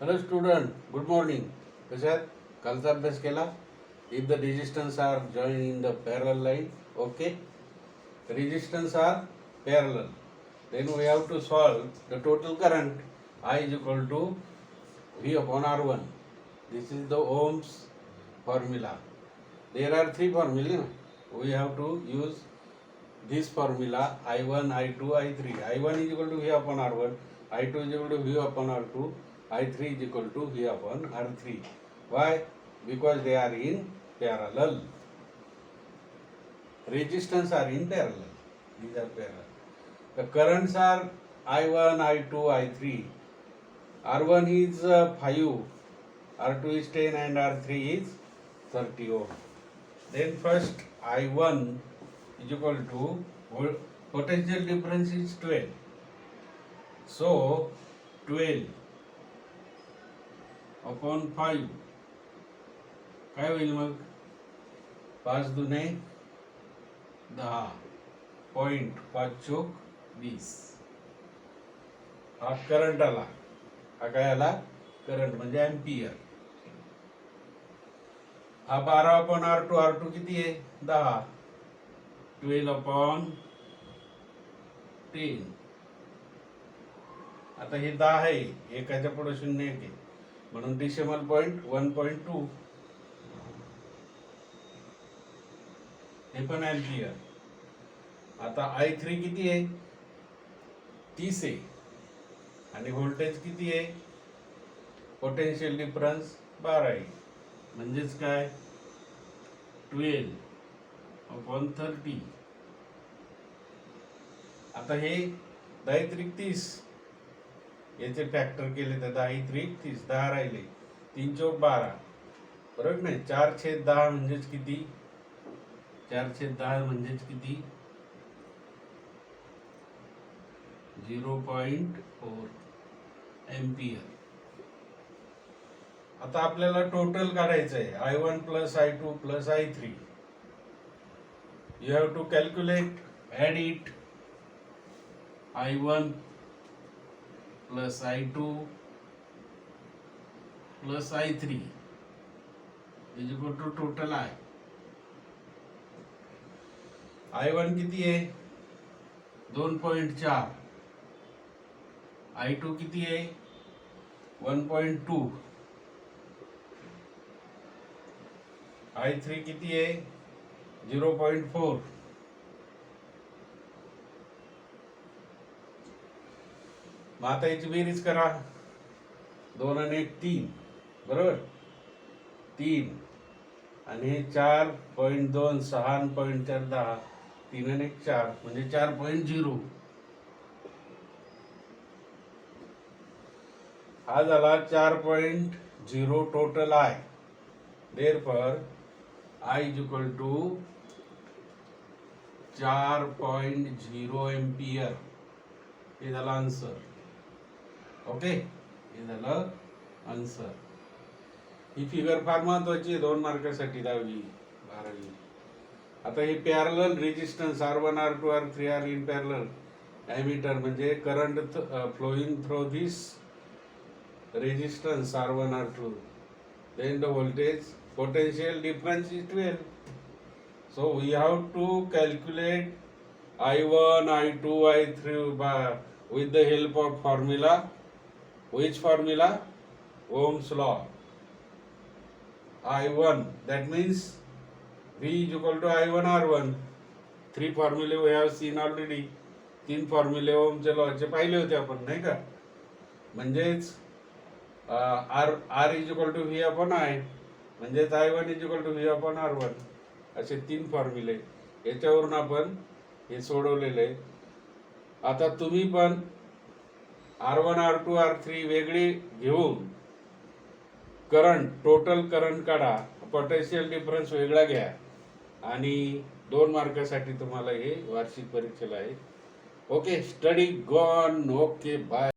Hello student, good morning. कसे आहात? कालचा अभ्यास केला? If the resistance are joined in the parallel line, okay? Resistance are parallel. Then we have to solve the total current. I is equal to V upon R1. This is the Ohm's formula. There are three formulas. We have to use this formula I1, I2, I3. I1 is equal to V upon R1. I2 is equal to V upon R2. I3 is equal to V upon R3. Why? Because they are in parallel. Resistance are in parallel. These are parallel. The currents are I1, I2, I3. R1 is 5, R2 is 10 and R3 is 30 ohm. Then first I1 is equal to potential difference is 12. So 12 upon 5 काय होईल मग 5 दुने 10 point 5 चोक 20 हा current आला. हा काय आला? Current म्हणजे एम्पियर. हा 12 अपॉन R2 किती आहे? 10. 12 अपॉन 10. आता हे 10 आहे, एकाच्या पुढे 0 1 आहे म्हणून डेसिमल पॉइंट 1.2. हे पण एम्पियर. आता I3 किती आहे? 30 आहे आणि व्होल्टेज किती आहे? पोटेन्शियल डिफरन्स 12 आहे म्हणजेच काय 12 अपॉन 30. आता हे 10 त्रिक 30 याचे फॅक्टर केले तर 10 त्रिक 30 10 राहिले 3 चौक 12 बरोबर नाही. 4/10 म्हणजेच किती? 4/10 म्हणजेच किती? 0.4 एम्पियर. आता आपल्याला टोटल काढायचं आहे I1 plus I2 plus I3. You have to calculate, add it. I1 plus I2 plus I3 is equal to total आहे. I1 किती आहे? 2.4. I2 किती आहे? 1.2. I3 किती आहे? 0.4. मग आता याची बेरीज करा. 2 आणि 1 3 बरोबर 3 आणि 4.2 6.4 10 3 आणि 1 4 म्हणजे 4.0. हा झाला 4.0 टोटल आहे. Therefore I is equal to 4.0 ampere. हे झालं आन्सर. ओके, हे झालं आन्सर. ही फिगर फार महत्वाची आहे 2 मार्कासाठी 10वी 12वी. आता हे parallel resistance R1 R2 R3 are in parallel. Ammeter म्हणजे current flowing through this resistance R1 R2. Then the voltage potential difference is 12. So we have to calculate I1, I2, I3 with the help of formula. Which formula? Ohm's law. I1, that means V is equal to I1 R1. 3 formula we have seen already. 3 formula ओमच्या लॉचे पाहिले होते आपण नाही का? म्हणजेच R is equal to V upon I म्हणजेच I1 is equal to V upon R1. असे 3 फॉर्म्युले याच्यावरून आपण हे सोडवलेले. आता तुम्ही पण R1 R2 R3 वेगळे घेऊन करंट टोटल करंट काढा. पोटेन्शियल डिफरन्स वेगळा घ्या आणि 2 मार्कासाठी तुम्हाला हे वार्षिक परीक्षेला आहे. Okay, study gone. Okay, bye.